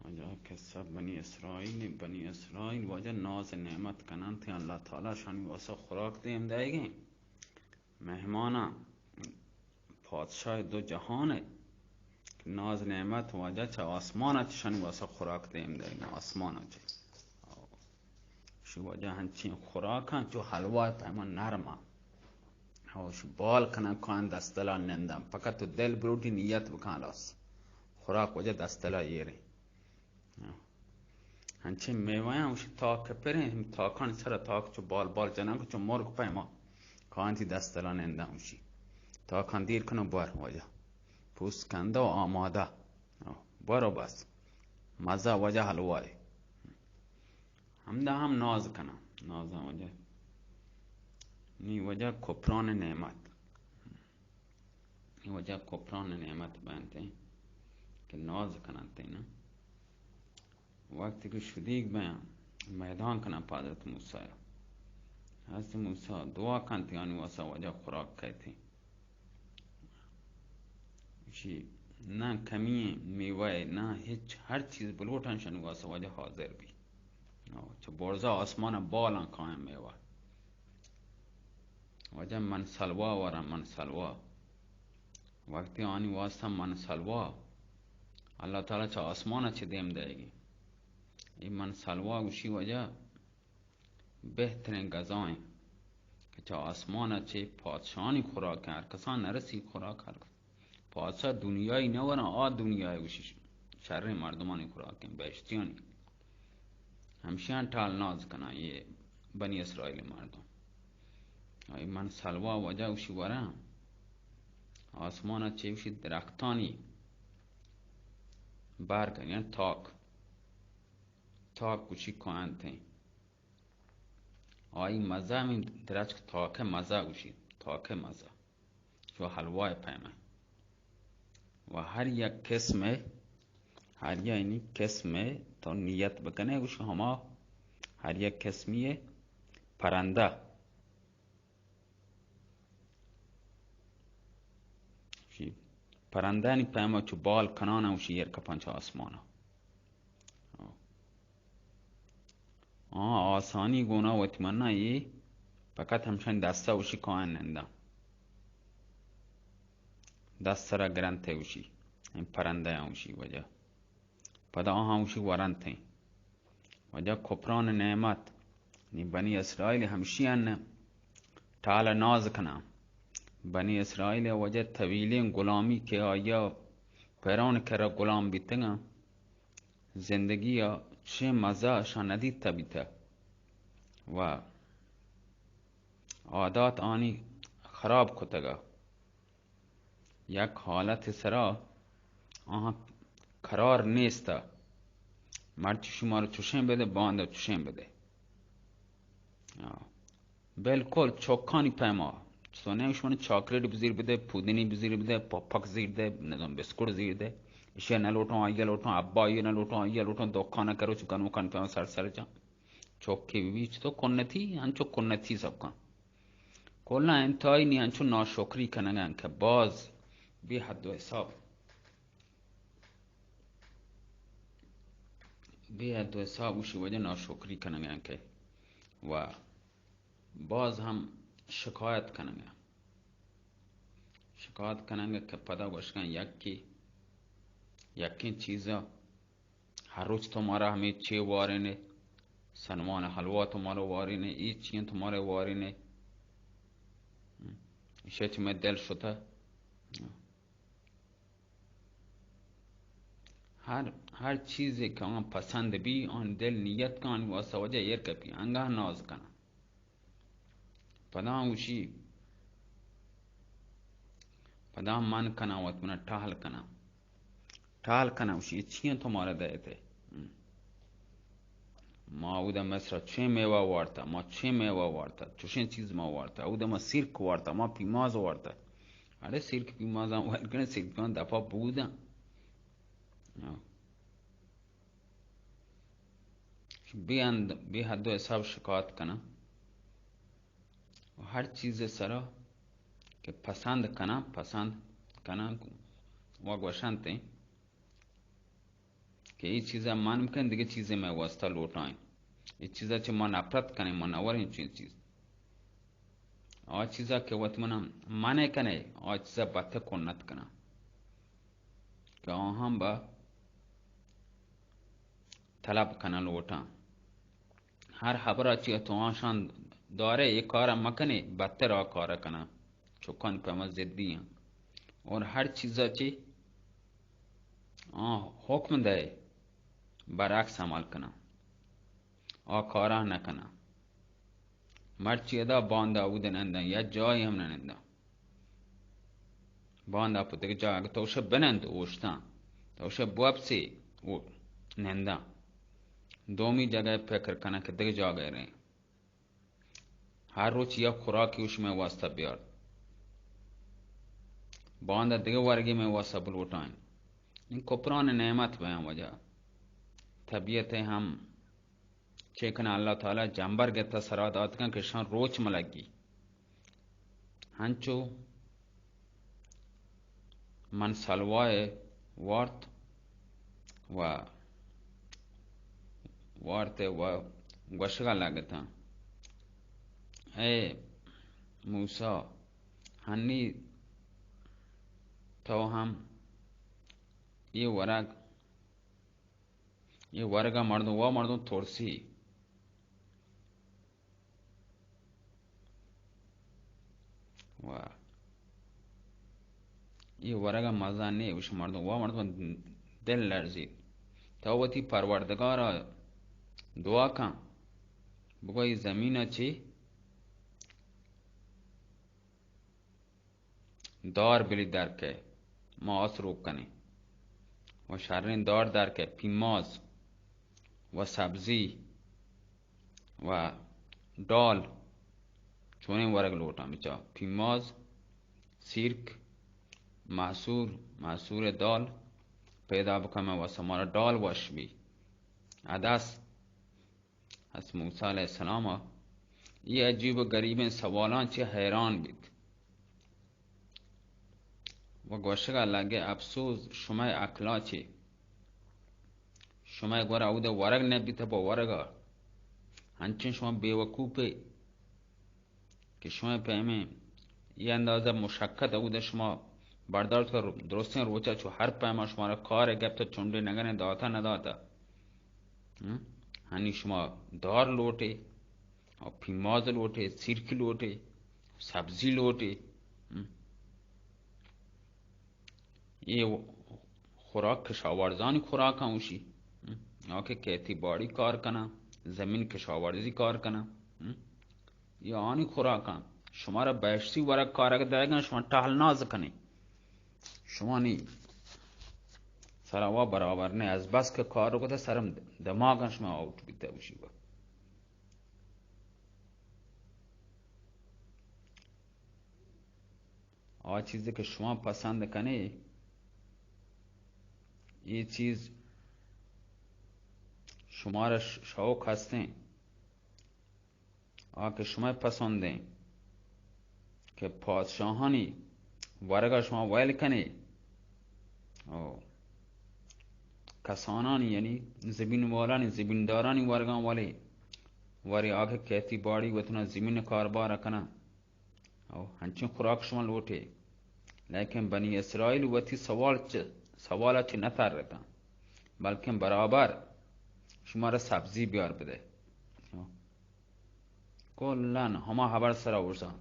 وجا قصہ بنی اسرائیل وجا ناز نعمت کنن تے اللہ تعالی شانی واسه خوراک دیم دیگیں مہمانا پادشاہ دو جہان ہے ناز نعمت وجا چا آسمان شانی واسه خوراک دیم دیگیں آسمان چا شو وجا ہنچین خوراک ہن چو حلوہ پیمان نرما شو بال کنن کان دستلا نندم فقط تو دل بروٹی نیت بکن لاس خوراک وجا دستلا یہ رہی هنچین میوه هم وش تاک پره هم تاکان سر تاک چو بال جنن که چو مرگ پیما کانتی دستلان انده همشی تاکان دیر کنو بار وجه پوست کنده و آماده بارو بس مزه وجه حلوای هم ده هم ناز کنم ناز وجه نی وجه کپران نعمت نی وجه کپران نعمت بانتے که ناز کنن تینا وقتی که شدیگ بیان میدان کنن پا حضرت موسیٰ حضرت موسیٰ دعا کنتی آنی واسه وجه خوراک کہتی چی نه کمی میوه نه هیچ هر چیز بلوٹن شنی واسه وجه حاضر بی چه برزا آسمان بالان قائم میوه وجه من سلوا ورم من سلوا وقتی آنی واسه من سلوا اللہ تعالی چه آسمان چه دیم دیگی این من سلوا گوشی وجه بهترین غذایں که چه آسمان چه پادشانی خوراک هر کسان نرسی خوراک هر پادشاه دنیایی نورن دنیای گوشی شر مردمانی خوراک بهشتیانی همشیان ٹال ناز کنن یہ بنی اسرائیل مردم این من سلوا وجه گوشی ورم آسمان چه گوشی درختانی برگ یعنی تاک گوشی کننده آئی مزه می درچ که تاک مزه گوشی تاک مزه جو حلوای پیمه و هر یک قسمه هر یعنی قسمه تو نیت بکنه گوشی هما هر یک قسمیه پرنده پرنده نی پیمه چو بال کنانه گوشی یر کپنچ آسمانه آسانی گونا و اتمنى یہ فقط همشان دسته وشی کائن ننده دست سر گرنته وشی این پرنده وشی وجه پدا آها وشی ورنته وجه کپران نعمت نی بنی اسرائیل همشیان ٹال ناز کنا بنی اسرائیل وجه طویلین غلامی که آیا پیران کرا غلام بیتنگا زندگی چه مزه شان ندید تبیته و عادات آنی خراب کتگا یک حالت سرا آها قرار نیستا مرد شما رو چوشن بده بانده چوشن بده بلکل چوکانی پیما سونه شما چاکلیت بزیر بده پودینی بزیر بده پاپک زیر ده نظام بسکوٹ زیر ده اشیا نہ لوٹوں آئیے لوٹوں ابا آئیے نہ لوٹوں آئیے لوٹوں دکھا نہ کرو چکن وکن پہ سر سر جا چوکی بیچ تو کنتی انچو کنتی سب کا کلا انتہائی نہیں انچو ناشکری کنگا انکہ باز بی حد و حساب اسی وجہ ناشکری کنگا انکہ و باز ہم شکایت کنگا کہ پدا گوشکن یقین چیزا ہر روز تمہارا ہمیں چھ وارے نے سنمان حلوہ تمہارا وارے نے یہ چیزیں تمہارے وارے نے شچ میں دل شتا ہر چیز کہ آن پسند بھی آن دل نیت کا آن واسا وجہ ایر کپی انگاہ ناز کنا پدا من کنا واتمنا ٹال کنا وشی چیئن تمہارا دے تھے ما اودا مصر چه میوه وارتا ما چه میوه وارتا چوشن چیز ما وارتا اودا ما سیرک وارتا ما پیماز وارتا اره سیرک پیماز هم وارکنه سیرک پیماز دفعه بودن بی حد و حساب شکایت کنه و هر چیز سرا که پسند کنه वा गोशंते कि ये चीज़ा मान कन दिगे चीज़ें में वास्ता लोटाएं ये चीज़ा चे मन अपराध कने मन अवर इन चीज़ और चीज़ा के वत मना माने कने और चीज़ा बातें कोन्नत कना क्या हम बा तलब कना लोटा हर खबर ची तो आशान दौरे एक कार मकने बत्तर और कार कना चुकन पे मस्जिदी हैं और हर चीज़ा ची हुक्म दे बराक्स अमल कना और कारा न कना मर्ची अदा बांदा उदन अंदा या जाय हम नंदा बांदा पुते जाग तो उसे बनंद ओष्टा तो उसे बुआपसी वो नंदा दोमी जगह फिक्र कना के दिग जा गए रहे हर रोज या खुराक उसमें वास्ता बियार बांदा दिग वर्गी में वास्ता बुलवटाएं इन कुपरान नेमत बयां वजह तबीयत हम चेकना अल्लाह ताला जंबर गेता सरादात का किसान रोच मलगी हंचो मन सलवाए वार्त वार्ते गशगा लगता ए मूसा हन्नी तो हम ये वर्गा मर्दों वा मर्दों थोड़सी ये वर्गा मजा नहीं उस मर्दों वा मर्दों दिल लर्जी तो वो थी परवरदगार दुआ का बुआ जमीन अच्छी दौर बिली दर के मौस रोक कने वो शारीन दौर दर के फिमौज व सब्जी व डॉल चुने वर्ग लोटा मिचा फिमौज सिर्क मासूर दौल पैदा बकमा व समारा डॉल वश भी अदास हस मूसा अलैहिस्सलाम ये अजीब गरीबें सवालां चे हैरान बित वो गोशगा लगे अफसोस शुमाय अखला चे शुमाय गोरा उदे वर्ग ने भी था वर्गा हंचन शुमा बेवकूफे कि शुमाय पे में ये अंदाजा मुशक्कत उदे शुमा बर्दाश्त कर दोस्तें रोचा छो हर पैमा शुमारा कार है गप तो चुंडे नगने दाता न दाता हनी शुमा दौर लोटे और फिमौज लोटे सिरकी लोटे सब्जी लोटे ये खुराक कशावर्जानी खुराक आऊशी आके कहती बॉडी कार कना जमीन कशावर्जी कार कना ये आनी खुराक शुमारा बैशी वर्ग कारक देगा शुमा टहल नाज कने शुमा नहीं सरावा बराबर ने अजबस के कारों को तो सरम दिमाग शुमा आउट बीते उसी वक्त और चीजें के शुमा पसंद कने ये चीज शुमारा शौक हंसते आके शुमा पसंद हैं कि पादशाहानी वर्गा शुमा वैल कने कसानानी यानी जमीन वाला ने जमींदारानी वर्गा वाले वारे आगे कहती बाड़ी वतना जमीन कारोबार रखना और हंचों खुराक शुमा लोटे लेकिन बनी इसराइल वती सवाल अच्छे न तार रहता बल्कि बराबर शुमारा सब्जी ब्यार बदे कोल्लन हमा हबर सरा उर्सा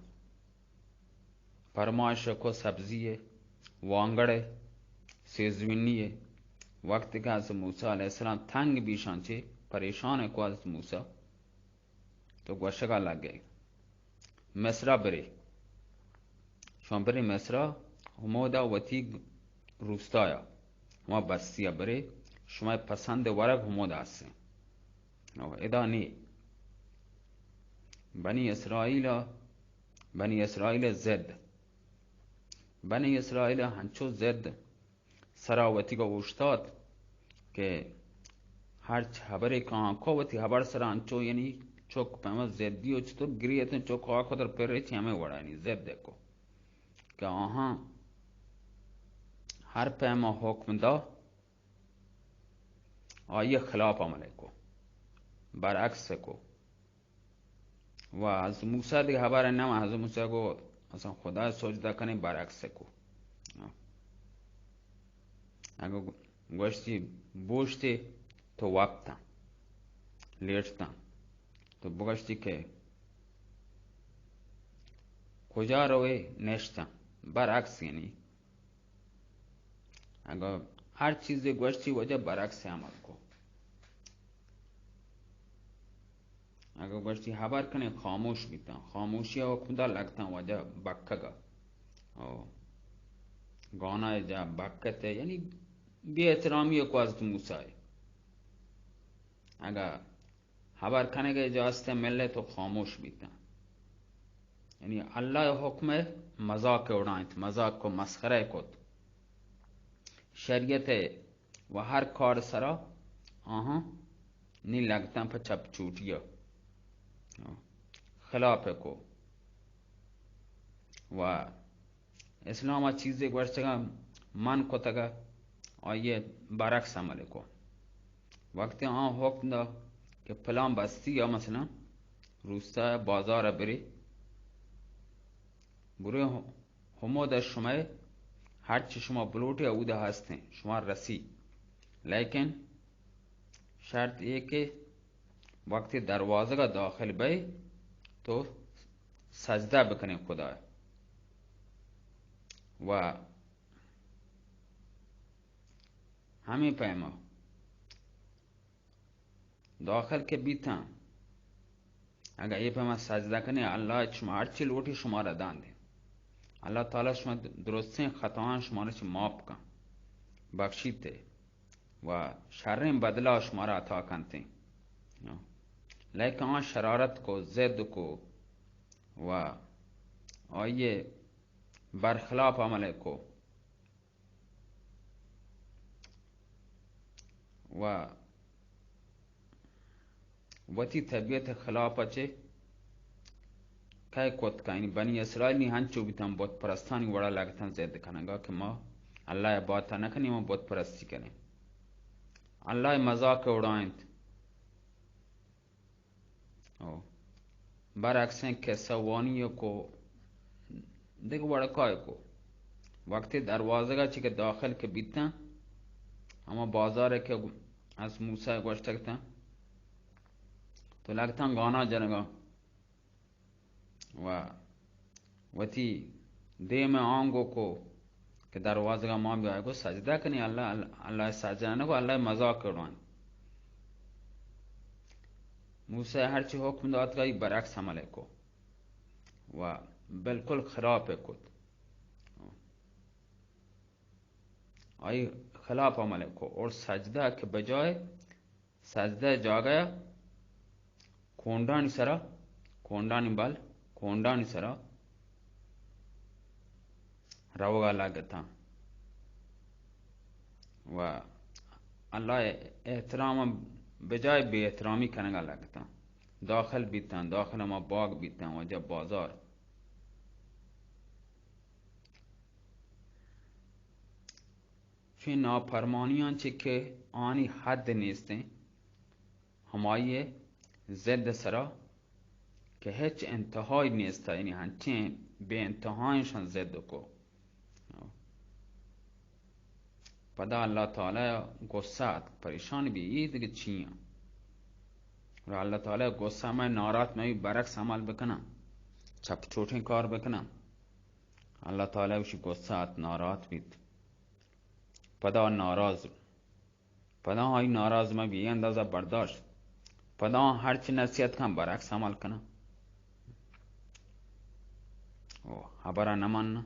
फरमाइश को सब्जी है वांगड़े सेजमिनी है वक्त का हज़रत मूसा अलैहिस्सलाम थंग बीशां चे परेशान है को हज़रत मूसा तो गोशगा लग गए मिस्रा बरे शंबरे मिस्रा हमोदा वती रुस्ताया वहाँ बस्तिया बरे शुमाय पसंद वर्ग हमोदा से इदा नहीं बनी इसराइल ज़िद बनी इसराइल हंचो ज़िद सरावती का उस्ताद के हर खबरे कहाँ को वती खबर सरा हंचो यानी चौक पैमा ज़िद्दी हो तो गिरी तो चौक आँखों तर पेरे थी हमें वड़ा नहीं ज़िद देखो क्या हाँ هر پیما حکم دا آیه خلاف عمل کو، برعکس کو. و از موسی دیگه خبر نم. حضرت موسی کو اصلا خدا سجده کنه برعکس کو. اگه گوشتی بوشتی تو وقتا لیٹتا تو بگشتی که کجا روی نشتا برعکس. یعنی اگه هر چیزی گوشتی وجه برعکس عمل کو. اگه گوشتی خبر کنه خاموش بیتا، خاموشی حکم دا لگتا وجه بکگا گانا جا بکتے. یعنی بی احترامی کو از موسی. اگر خبر کنه که اجازت ملے تو خاموش بیتا. یعنی اللہ حکم مذاق اڑائیں، مذاق کو مسخرہ کت. شریعت و ہر کار سرا نہیں لگتا پا چپ چوٹیا خلاف کو. و اسلام چیزیں گوشتگا من کو تگا آئیے برعکس عمل کو. وقتی حکم دا که پلان بستی یا مثلا روستا بازار بری بروی همو در شما هرچی شما بلوٹی او ده هستن شما رسی. لیکن شرط یہ کہ وقتی دروازه کا داخل بی تو سجدہ بکنه خدا. و همین پیما داخل که بیتا اگر یہ پیما سجدہ کنه اللہ شما هرچی لوٹی شما را دانده. اللہ تعالی شما درستین خطاان شما را چه معاف کن بخشیده و شرین بدلا شما را عطا کنته. لیکن آن شرارت کو زد کو و آئیے برخلاف عمل کو و وتی طبیعت خلاف چه که کت کانی بنی اسرائیل نی هنچو بیتن بود پرستانی وڑا لگتن زد کننگا که ما اللہ عبادت نکنیم و بود پرستی کنیم. اللہ مذاق اڑائند برعکس که سوانی کو دیکھ وڑکای کو وقتی دروازه کا چی داخل که بیتن اما بازار که از موسی گوشتگتن تو لگتن گانا جنگا و وتی دیم آنگو کو که دروازه کا ماں بیائی کو سجدہ کنی اللہ سجدہ نکو اللہ مذاق کروان. موسی ہرچی حکم داد گئی برعکس عمل کو و بالکل خلاف کت آئی خلاف عمل کو. اور سجدہ کے بجائے سجدہ جا گیا کونڈانی سرا کونڈانی بال کونڈانی سرا روگا لگتا و اللہ احترام بجائے بے احترامی کرنے گا لگتا. داخل بیتا داخل ما باغ بیتا و جب بازار چون نافرمانیان چه که آنی حد نیستیں ہمائی زد سرا که هیچ انتہائی نیستا. یعنی ہنچیں بے انتہائیشان زد کو پدا اللہ تعالی غصہ پریشان بھی یہ دیکھ چیئاں اور اللہ تعالی غصہ میں نارات میں بھی برعکس عمل بکنا چپ چوٹیں کار بکنا اللہ تعالی وشی غصہ نارات بیت پدا ناراض پدا آئی ناراض میں بھی یہ اندازہ برداشت پدا ہر چی نصیحت کن برعکس عمل کنا خبرہ نماننا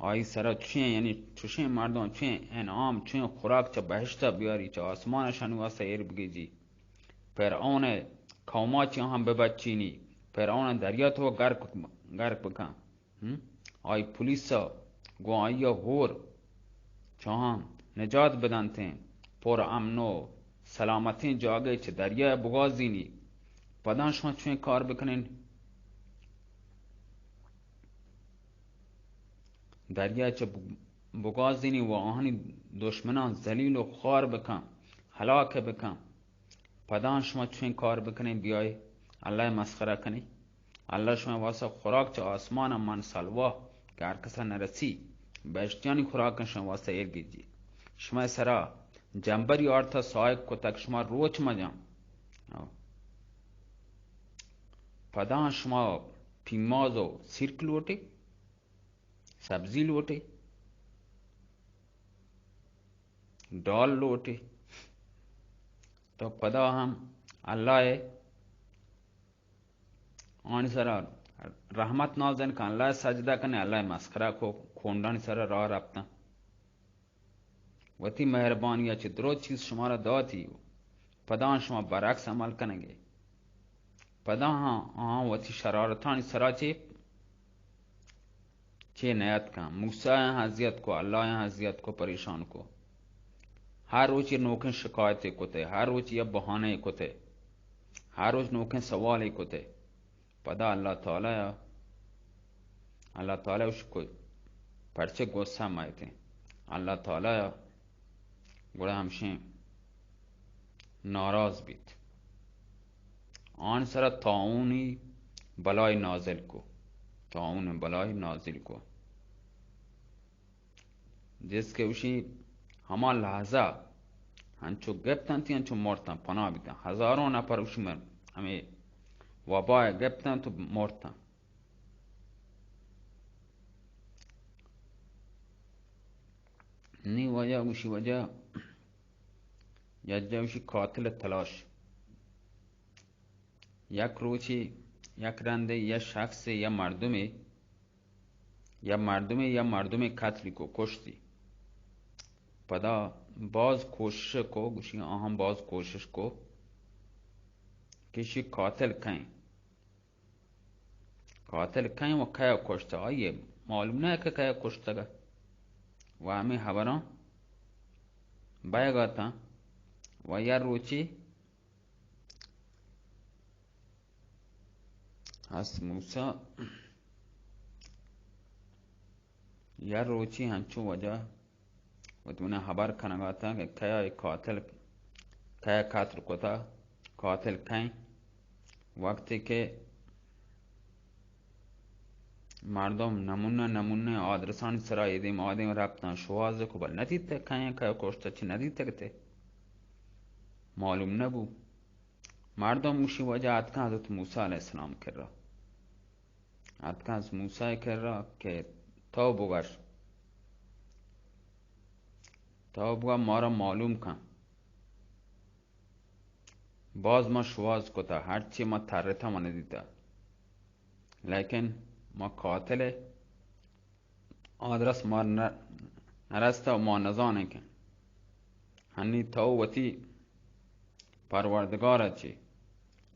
آئی سرا چین یعنی چوشین مردان چین انعام چین خوراک چا بہشتا بیاری چا آسمان شنواسا ایر بگیجی فرعون قوما چی هم ببچینی فرعون دریا تو غرق بکن آئی پولیسا گو آئی هور چاہاں نجات بدنتے پر امنو سلامتی جاگے چه دریا بغازینی پدان شما چون کار بکنین دریا چه بگازینی و آهنی دشمنان ذلیل و خوار بکن، هلاک بکن. پدان شما چون کار بکنین بیای الله مسخره کنی؟ الله شما واسه خوراک چه آسمان من سلوا که هر کسا نرسی بشتیانی خوراکن شما واسه ایرگیجی. شما سرا جنبری آرتا سایک کتک شما روچ مجام. پدان شما پیماز و سیرک لوٹی، سبزی لوٹی، دال لوٹی. تو پدا هم الله آن سرا رحمت نازن که الله سجده کنه، الله مسخره کو خوندان سرا راه رفتن. وتی مهربانی چه درست چیز شما را داتی پدا شما برعکس عمل کنگی. پدا ها وتی شرارتانی سرا چه نیت کن. موسی حضیت کو، الله حضیت کو پریشان کو. هر روز نوکن شکایت کتے، ہر روز یہ بہانے کتے، ہر روز نوکن سوال کتے. پدا اللہ تعالی اس کو پرچه غصه مایتے. اللہ تعالی گوڑا همشین ناراض بیت. آن سر طاعونی بلای نازل کو، طاعون بلای نازل کو، جس کے اسی ہما لحظہ ہنچو گپتن تھی ہنچو مرتن پناہ بیتن. ہزاروں نفر اسی میں ہمیں وبای گپتن تو مرتن. نی وجہ اسی وجہ یجا اسی قاتل تلاش. یک روچی یک رنده یا شخص یا مردمی قتلی کو کشتی. پدا باز کوشش کو گوشی آهم باز کوشش کو کشی قاتل کہیں و کیا کشتا. آئیے معلوم نہیں کہ کیا کشتا گا و ہمیں خبران بائے گا تا. و یا روچی هست موسی یا روچی ہنچو وجہ و تو انہیں خبر کنگا تا کہ کیا قاتل کو تا. قاتل کہیں وقتی که مردم نمونه آدرسانی سرا ایدیم آدم رفتن شوازه کو بل ندیده کہیں که کشتا چی ندیده کتے معلوم نبو. مردم موشی وجہ اتکا حضرت موسیٰ علیہ السلام کر رہا. اتکا حضرت موسیٰ کر رہا کہ تو بگا مارا معلوم کن. باز ما شواز کتا هرچی ما ترتا ما ندیده لیکن ما قاتل آدرس ما نرسته و ما نزانه کن. هنی تو وتی پروردگار چی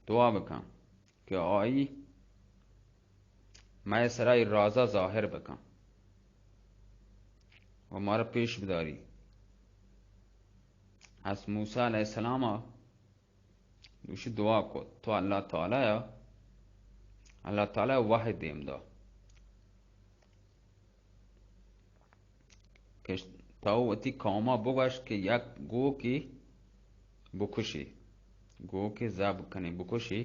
دعا بکن که آئی میں سرائی رازا ظاهر بکن و مارا پیش بداری. از موسی علیہ السلام دوشی دعا کو تو اللہ تعالی وحی دیم دا که تو وتی قوما بگوش که یک گو کی بکشی، گو کی زب کنی بکشی.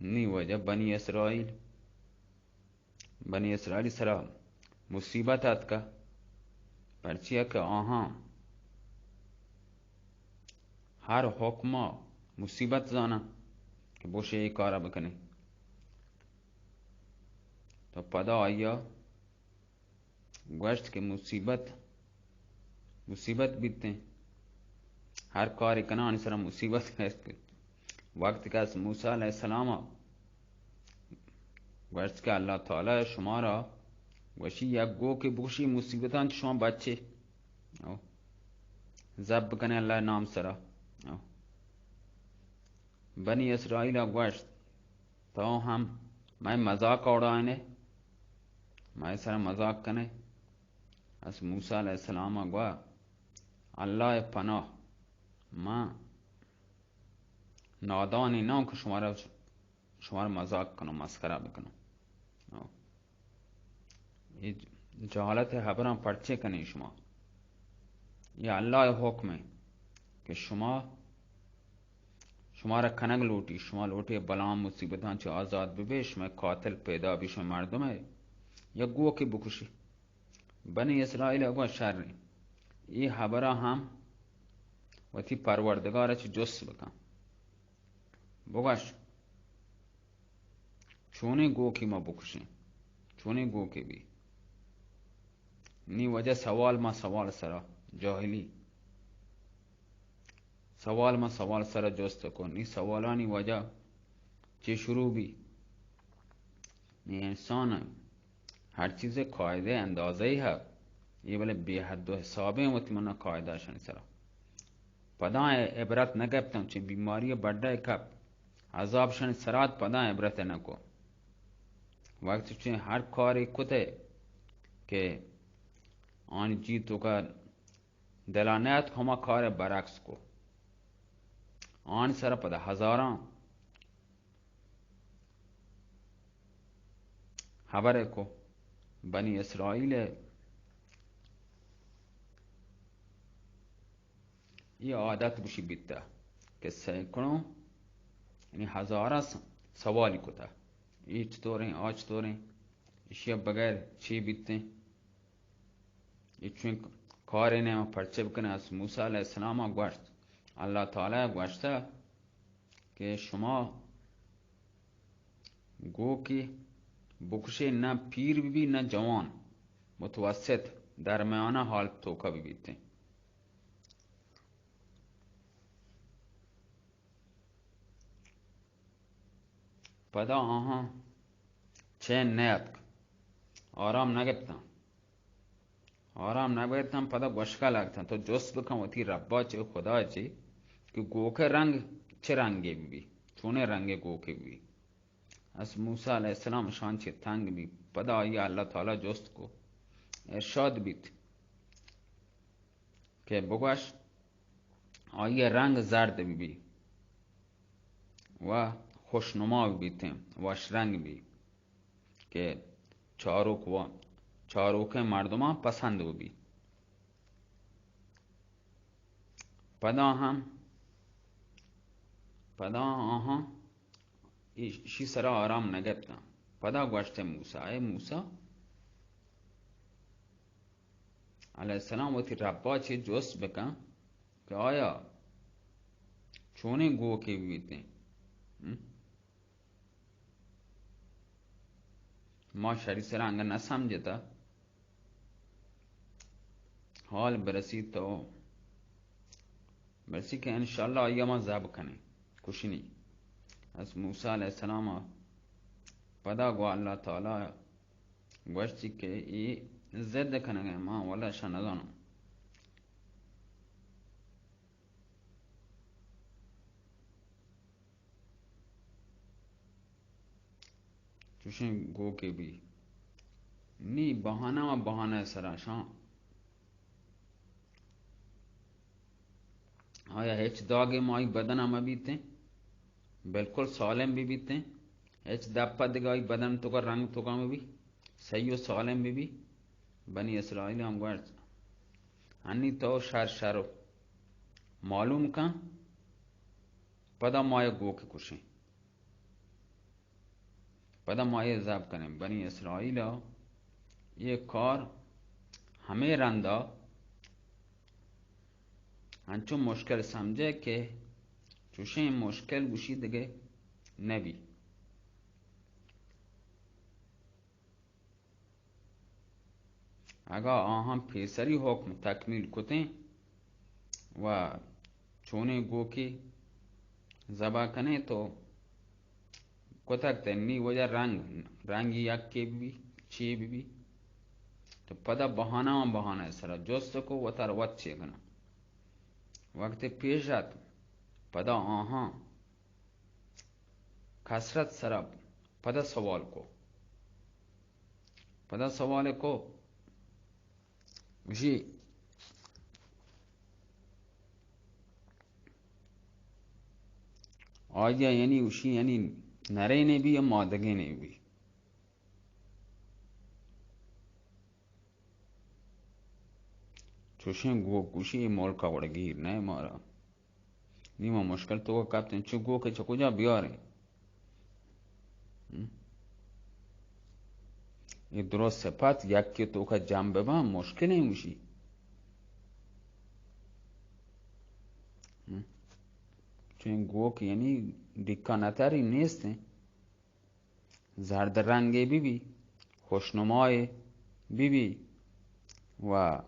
نی وجہ بنی اسرائیل سرا مصیبت آت کا پرچیا کہ آہاں ہر حکمہ مصیبت زانا کہ بوشے ای کارا بکنی. تو پدا آیا گوشت کہ مصیبت بیتے ہیں ہر کار کنانی سر مصیبت ہے. وقت کا موسیٰ علیہ السلام گوشت کہ اللہ تعالی شمارا وشی یک گو کہ بوشی مصیبتان شما بچے زب کنے اللہ نام سرا. بنی اسرائیل گوشت تو ہم میں مذاق اڑانے میں سر مذاق کنے. اس موسیٰ علیہ السلام گوا اللہ پناہ ما نادانی نہ کہ شمار مذاق کنو مسخرہ بکنو. جهالت حبران پرچه کنین شما. یا الله حکم ہے کہ شما را کنگ لوٹی، شما لوٹی بلام مصیبتان چه آزاد ببی، شما قاتل پیدا بی، شما مردم ہے یا گو کی بکشی. بنی اسرائیل اگو شر ای حبرا هم و تی پروردگار چه جس بکن بگوش چونه گو کی ما بکشیم، چونه گو کی بی نی وجہ سوال ما سوال سرا جاہلی، سوال ما سوال سرا جست کن. نی سوالانی وجہ چه شروع بھی نی انسان ہر چیز قاعدے اندازے ہی ہے، یہ بلے بے حد و حسابیں ہوتی منا قاعدہ شنی سرا پدا عبرت نگبتا چه بیماری بڑھے کب عذاب شنی سرات پدا عبرت نکو. وقت چه ہر کاری کتے کہ آن جیتو کا دلانیت ہما کار برعکس کو آن سر پدا ہزاران خبر کو. بنی اسرائیل یہ عادت بشی بیتا کہ سینکڑوں یعنی ہزارہ سوالی کتا یہ چطوریں آج چطوریں اشیاء بغیر چی بیتیں یہ چون کاری نے پرچے بکنے. از موسیٰ علیہ السلام گوشت اللہ تعالی گوشتا کہ شما گو کی بکشے نہ پیر بھی نہ جوان، متوسط درمیانہ حالت توکا بھی بیتے. پدا آہاں چین نیت آرام نگبتا، آرام نگبتا پدا گوشکا لگتا تو جست بکن و تی ربا چه خدا چه کہ گو کے رنگ چه رنگی بھی چونے رنگ گو کے بھی. از موسیٰ علیہ السلام شان چه تنگ بھی پدا آئی اللہ تعالی جست کو ارشاد بیت کہ بگوش آئی رنگ زرد بھی و خوشنما بھی بیتے وش رنگ بھی کہ چاروں کے مردمان پسند بھی. پدا آہاں شی سرا آرام نگبتا. پدا گوشت موسیٰ اے موسیٰ علیہ السلام وقتی ربا چی جست بکن کہ آیا چونے گو کے بیتے ما شری سرا انگر نہ سمجھتا حال برسی تو برسی کہ انشاءاللہ آیا ما زب کنے کچھ نہیں. از موسیٰ علیہ السلام پدا گو اللہ تعالی گوشتی کہ یہ زد کنگے ما والا شندانم. چوشن گو کے بھی نی بہانہ و بہانہ سرا شان آیا ہیچ داغے مائی بدن ہم بیتے بالکل سالم بھی بیتے ہیچ دپا دگائی بدن تو کا رنگ تو کا میں بھی صحیح و سالم بھی. بنی اسرائیل ہم گوشت ہنی تو شر معلوم کن پدا مایا گو کے کشیں پدا مایا عذاب کریں. بنی اسرائیل یہ کار ہمیں رندہ ہنچو مشکل سمجھے کہ چوشیں مشکل گوشی دگے نبی اگا آہاں پیسری حکم تکمیل کتیں و چونے گو کی زبا کنے تو کتک تنی وجہ رنگی یک کے بھی چی بھی تو پدا بہانہ سرا جست کو وطر وط چے گنا وقت پیشت پدا آہاں کسرت سرا پدا سوال کو جی آیا یعنی اسی یعنی نرے نے بھی یا مادگے نے بھی چوشین گو گوشی ملکا وڑگیر نه مارا نیما مشکل تو کپتن چو گو که چو کجا بیاره یه درست سپت یکی تو که جنبه با مشکل نمیشی چون گو که یعنی دیکانتری نیست زرد رنگی بی خوشنمای بی و